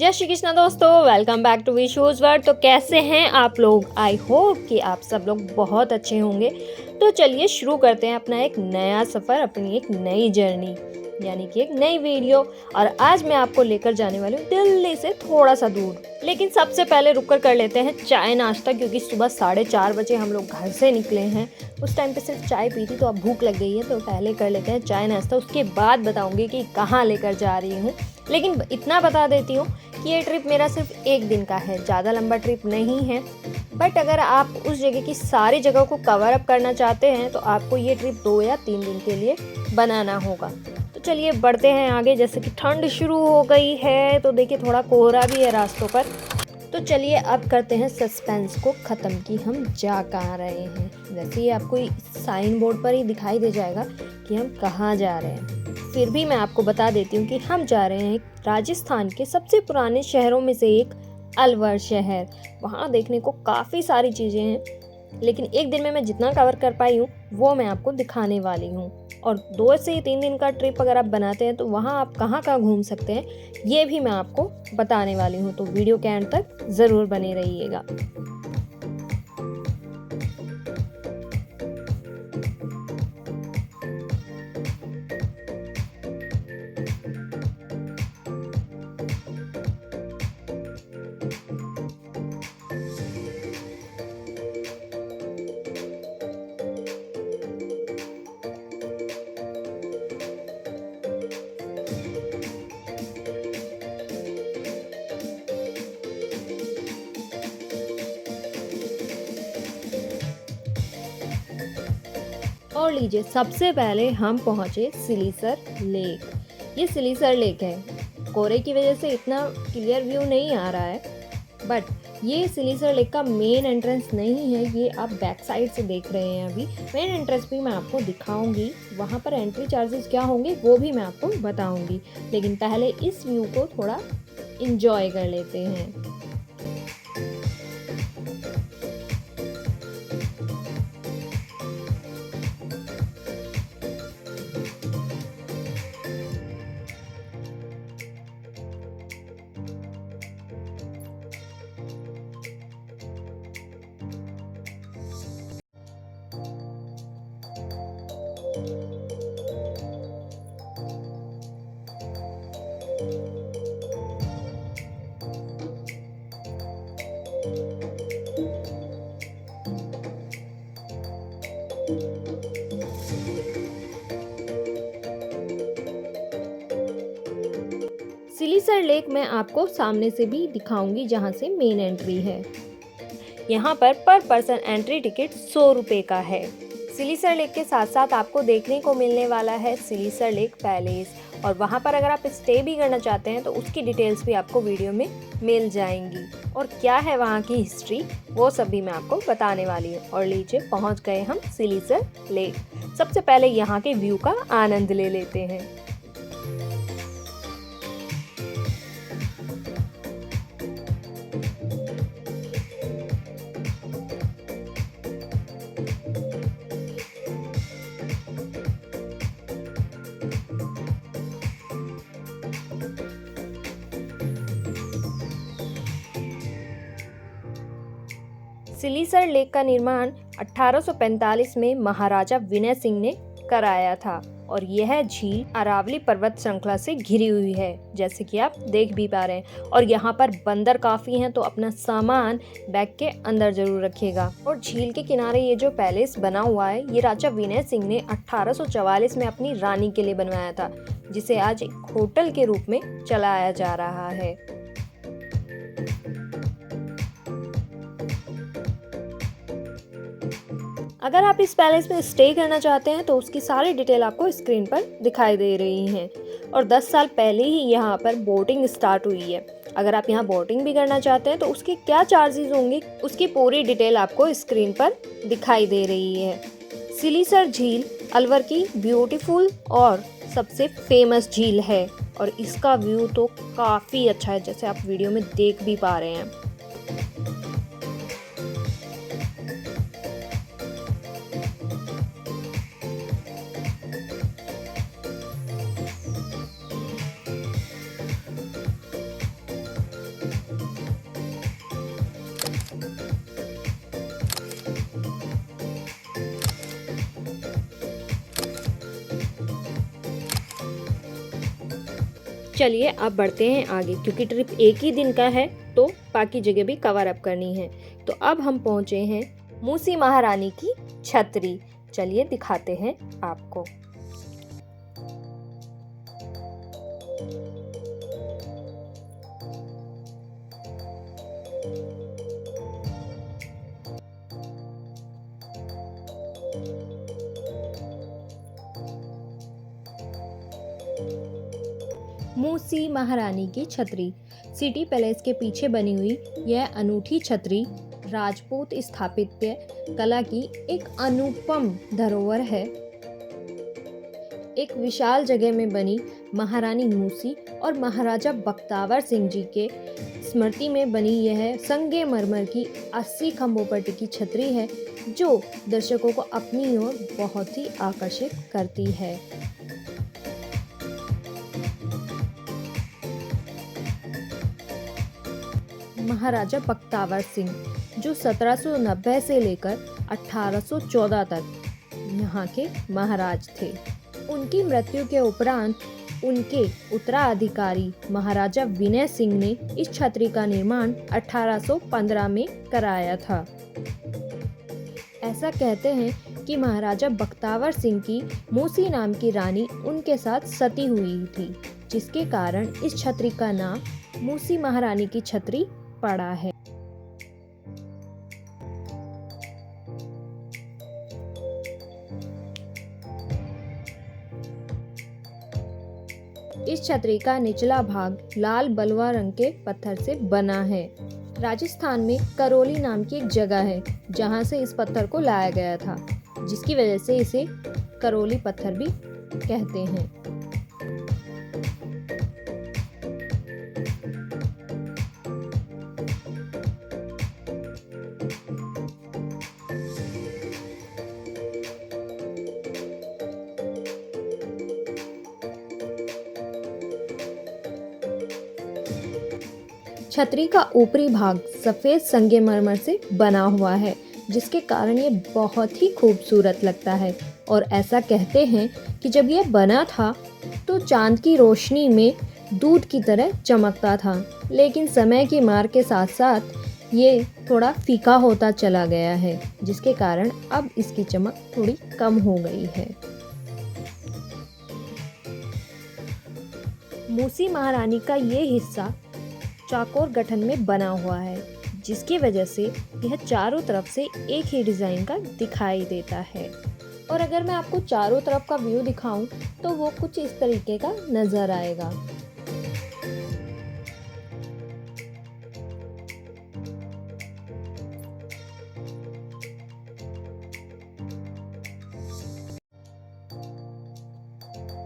जय श्री कृष्ण दोस्तों, welcome back to विशूज word. तो कैसे हैं आप लोग? आई होप कि आप सब लोग बहुत अच्छे होंगे। तो चलिए शुरू करते हैं अपना एक नया सफ़र, अपनी एक नई जर्नी, यानी कि एक नई वीडियो। और आज मैं आपको लेकर जाने वाली हूँ दिल्ली से थोड़ा सा दूर। लेकिन सबसे पहले रुक कर लेते हैं चाय नाश्ता, क्योंकि सुबह 4:30 बजे हम लोग घर से निकले हैं। उस टाइम पे सिर्फ चाय पी थी, तो अब भूख लग गई है, तो पहले कर लेते हैं चाय नाश्ता। उसके बाद बताऊंगी कि कहाँ लेकर जा रही हूँ। लेकिन इतना बता देती हूँ कि ये ट्रिप मेरा सिर्फ एक दिन का है, ज़्यादा लंबा ट्रिप नहीं है। बट अगर आप उस जगह की सारी जगह को कवर अप करना चाहते हैं तो आपको ये ट्रिप 2 या 3 दिन के लिए बनाना होगा। तो चलिए बढ़ते हैं आगे। जैसे कि ठंड शुरू हो गई है, तो देखिए थोड़ा कोहरा भी है रास्तों पर। तो चलिए अब करते हैं सस्पेंस को ख़त्म कि हम जा कहाँ रहे हैं। वैसे ही आपको साइन बोर्ड पर ही दिखाई दे जाएगा कि हम कहाँ जा रहे हैं। फिर भी मैं आपको बता देती हूँ कि हम जा रहे हैं राजस्थान के सबसे पुराने शहरों में से एक अलवर शहर। वहाँ देखने को काफ़ी सारी चीज़ें हैं, लेकिन एक दिन में मैं जितना कवर कर पाई हूँ वो मैं आपको दिखाने वाली हूँ। और 2 से 3 दिन का ट्रिप अगर आप बनाते हैं तो वहाँ आप कहाँ कहाँ घूम सकते हैं ये भी मैं आपको बताने वाली हूँ। तो वीडियो के एंड तक ज़रूर बने रहिएगा। और लीजिए, सबसे पहले हम पहुँचे सिलीसर लेक। ये सिलीसर लेक है। कोहरे की वजह से इतना क्लियर व्यू नहीं आ रहा है, बट ये सिलीसर लेक का मेन एंट्रेंस नहीं है। ये आप बैक साइड से देख रहे हैं। अभी मेन एंट्रेंस भी मैं आपको दिखाऊंगी। वहाँ पर एंट्री चार्जेस क्या होंगे वो भी मैं आपको बताऊंगी। लेकिन पहले इस व्यू को थोड़ा इंजॉय कर लेते हैं। सिलीसर लेक मैं आपको सामने से भी दिखाऊंगी, जहाँ से मेन एंट्री है। यहाँ पर पर्सन एंट्री टिकट 100 रुपये का है। सिलीसर लेक के साथ साथ आपको देखने को मिलने वाला है सिलीसर लेक पैलेस। और वहाँ पर अगर आप स्टे भी करना चाहते हैं तो उसकी डिटेल्स भी आपको वीडियो में मिल जाएंगी। और क्या है वहाँ की हिस्ट्री वो सब भी मैं आपको बताने वाली हूँ। और लीजिए, पहुँच गए हम सिलीसर लेक। सबसे पहले यहाँ के व्यू का आनंद ले लेते हैं। सिलीसर लेक का निर्माण 1845 में महाराजा विनय सिंह ने कराया था। और यह झील अरावली पर्वत श्रृंखला से घिरी हुई है, जैसे कि आप देख भी पा रहे हैं। और यहाँ पर बंदर काफी हैं, तो अपना सामान बैग के अंदर जरूर रखिएगा। और झील के किनारे ये जो पैलेस बना हुआ है, ये राजा विनय सिंह ने 1844 में अपनी रानी के लिए बनवाया था, जिसे आज एक होटल के रूप में चलाया जा रहा है। अगर आप इस पैलेस में स्टे करना चाहते हैं तो उसकी सारी डिटेल आपको स्क्रीन पर दिखाई दे रही हैं। और 10 साल पहले ही यहाँ पर बोटिंग स्टार्ट हुई है। अगर आप यहाँ बोटिंग भी करना चाहते हैं तो उसके क्या चार्जेस होंगे उसकी पूरी डिटेल आपको स्क्रीन पर दिखाई दे रही है। सिलीसर झील अलवर की ब्यूटीफुल और सबसे फेमस झील है। और इसका व्यू तो काफ़ी अच्छा है, जैसे आप वीडियो में देख भी पा रहे हैं। चलिए अब बढ़ते हैं आगे, क्योंकि ट्रिप एक ही दिन का है तो बाकी जगह भी कवर अप करनी है। तो अब हम पहुंचे हैं मूसी महारानी की छतरी। चलिए दिखाते हैं आपको। मूसी महारानी की छतरी। सिटी पैलेस के पीछे बनी हुई यह अनूठी छतरी राजपूत स्थापत्य कला की एक अनुपम धरोहर है। एक विशाल जगह में बनी महारानी मूसी और महाराजा बख्तावर सिंह जी के स्मृति में बनी यह संगमरमर की 80 खंभों पर टिकी छतरी है, जो दर्शकों को अपनी ओर बहुत ही आकर्षित करती है। महाराजा बख्तावर सिंह, जो 1790 से लेकर 1814 तक यहाँ के महाराज थे। उनकी मृत्यु के उपरांत उनके उत्तराधिकारी महाराजा विनय सिंह ने इस छतरी का निर्माण 1815 में कराया था। ऐसा कहते हैं कि महाराजा बख्तावर सिंह की मूसी नाम की रानी उनके साथ सती हुई थी, जिसके कारण इस छतरी का नाम मूसी महारानी की छतरी पड़ा है। इस छतरी का निचला भाग लाल बलुआ रंग के पत्थर से बना है। राजस्थान में करौली नाम की एक जगह है जहां से इस पत्थर को लाया गया था, जिसकी वजह से इसे करौली पत्थर भी कहते हैं। छतरी का ऊपरी भाग सफेद संगमरमर से बना हुआ है, जिसके कारण ये बहुत ही खूबसूरत लगता है। और ऐसा कहते हैं कि जब ये बना था तो चांद की रोशनी में दूध की तरह चमकता था, लेकिन समय की मार के साथ साथ ये थोड़ा फीका होता चला गया है, जिसके कारण अब इसकी चमक थोड़ी कम हो गई है। मूसी महारानी का ये हिस्सा चौकोर गठन में बना हुआ है, जिसकी वजह से यह चारों तरफ से एक ही डिज़ाइन का दिखाई देता है। और अगर मैं आपको चारों तरफ का व्यू दिखाऊं तो वो कुछ इस तरीके का नज़र आएगा।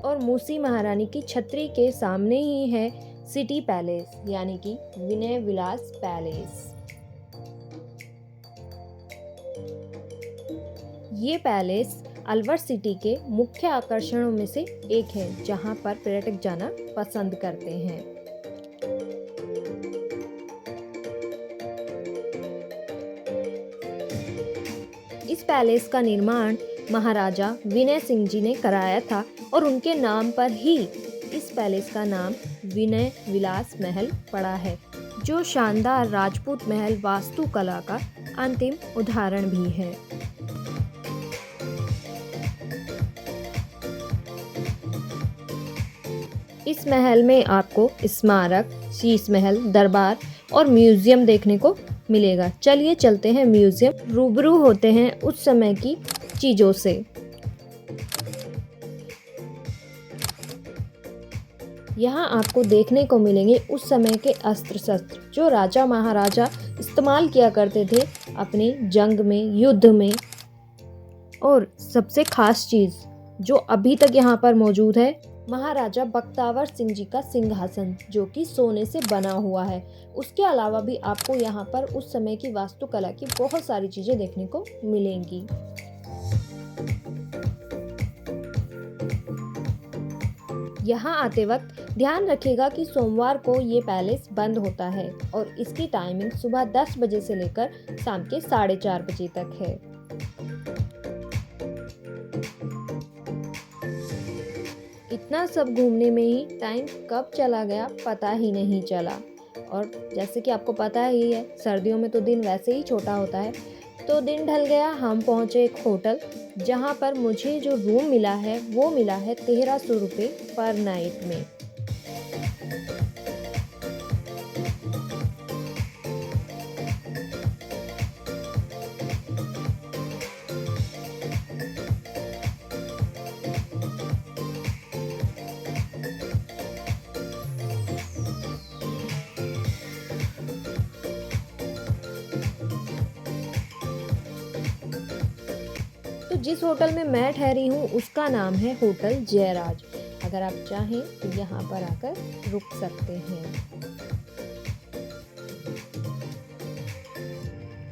और मूसी महारानी की छतरी के सामने ही है सिटी पैलेस, यानी कि विनय विलास पैलेस। ये पैलेस अलवर सिटी के मुख्य आकर्षणों में से एक है, जहां पर पर्यटक जाना पसंद करते हैं। इस पैलेस का निर्माण महाराजा विनय सिंह जी ने कराया था और उनके नाम पर ही इस पैलेस का नाम विनय विलास महल पड़ा है, जो शानदार राजपूत महल वास्तुकला का अंतिम उदाहरण भी है। इस महल में आपको स्मारक, शीश महल, दरबार और म्यूजियम देखने को मिलेगा। चलिए चलते हैं म्यूजियम, रूबरू होते हैं उस समय की चीज़ों से। यहाँ आपको देखने को मिलेंगे उस समय के अस्त्र शस्त्र जो राजा महाराजा इस्तेमाल किया करते थे अपने जंग में, युद्ध में। और सबसे खास चीज़ जो अभी तक यहाँ पर मौजूद है, महाराजा बख्तावर सिंह जी का सिंहासन, जो कि सोने से बना हुआ है। उसके अलावा भी आपको यहाँ पर उस समय की वास्तुकला की बहुत सारी चीज़ें देखने को मिलेंगी। यहाँ आते वक्त ध्यान रखिएगा कि सोमवार को ये पैलेस बंद होता है और इसकी टाइमिंग सुबह 10 बजे से लेकर शाम के 4:30 बजे तक है। इतना सब घूमने में ही टाइम कब चला गया पता ही नहीं चला। और जैसे कि आपको पता ही है, सर्दियों में तो दिन वैसे ही छोटा होता है। तो दिन ढल गया, हम पहुँचे एक होटल, जहाँ पर मुझे जो रूम मिला है वो मिला है 1300 रुपये पर नाइट में। तो जिस होटल में मैं ठहरी हूँ उसका नाम है होटल जयराज। अगर आप चाहें तो यहाँ पर आकर रुक सकते हैं।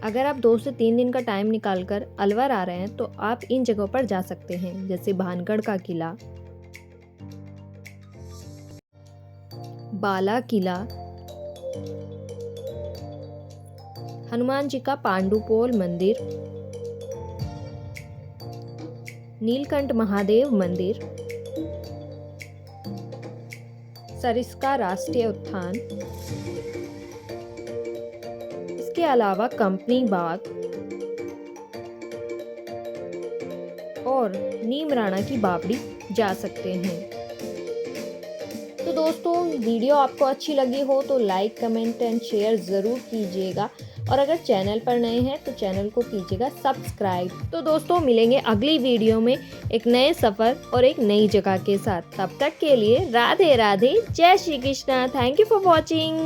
अगर आप 2 से 3 दिन का टाइम निकाल कर अलवर आ रहे हैं तो आप इन जगहों पर जा सकते हैं, जैसे भानगढ़ का किला, बाला किला, हनुमान जी का पांडुपोल मंदिर, नीलकंठ महादेव मंदिर, सरिस्का राष्ट्रीय उद्यान, इसके अलावा कंपनी बाग और नीमराणा की बावड़ी जा सकते हैं। तो दोस्तों, वीडियो आपको अच्छी लगी हो तो लाइक, कमेंट एंड शेयर ज़रूर कीजिएगा, और अगर चैनल पर नए हैं तो चैनल को कीजिएगा सब्सक्राइब। तो दोस्तों, मिलेंगे अगली वीडियो में एक नए सफ़र और एक नई जगह के साथ। तब तक के लिए राधे राधे, जय Shri Krishna. Thank you for watching.